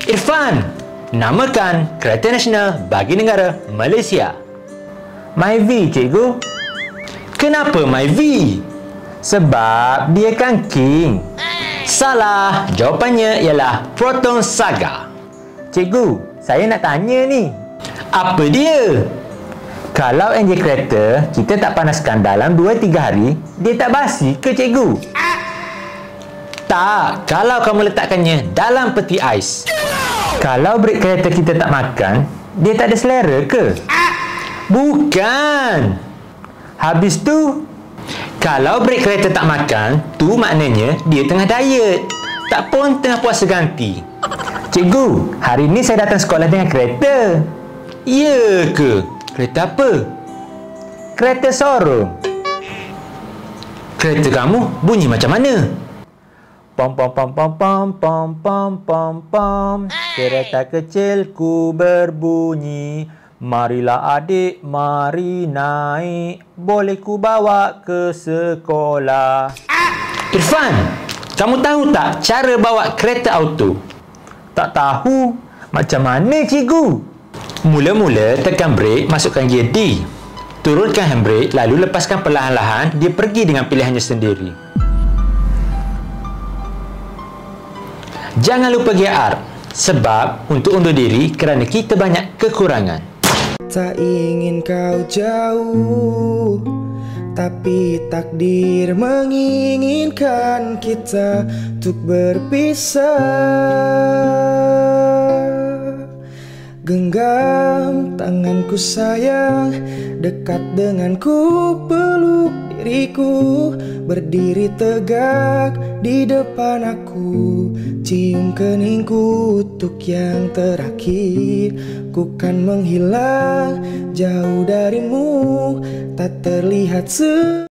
Irfan, namakan kereta nasional bagi negara Malaysia. Myvi, cikgu. Kenapa Myvi? Sebab dia kan king. Salah, jawapannya ialah Proton Saga. Cikgu, saya nak tanya ni. Apa dia? Kalau enjin kereta kita tak panaskan dalam 2-3 hari, dia tak basi ke cikgu? Tak, kalau kamu letakkannya dalam peti ais. Kalau brek kereta kita tak makan, dia tak ada selera ke? Bukan. Habis tu, Kalau brek kereta tak makan, tu maknanya dia tengah diet. Tak pun tengah puasa ganti. cikgu, hari ni saya datang sekolah dengan kereta. Ya ke? Kereta apa? Kereta sorong. Kereta kamu bunyi macam mana? Pom pom pom pom pom pom pom pom pom. Kereta kecilku berbunyi. Marilah adik, mari naik. Boleh ku bawa ke sekolah. Irfan, kamu tahu tak cara bawa kereta auto? Tak tahu. Macam mana cikgu? Mula-mula tekan brek, masukkan gear D. Turunkan handbrake, lalu lepaskan perlahan-lahan, dia pergi dengan pilihannya sendiri. Jangan lupa gear R, sebab untuk undur diri kerana kita banyak kekurangan. Tak ingin kau jauh, tapi takdir menginginkan kita untuk berpisah. Genggam tanganku sayang, dekat denganku, peluk diriku, berdiri tegak di depan aku, cium keningku untuk yang terakhir. Ku kan menghilang jauh darimu, tak terlihat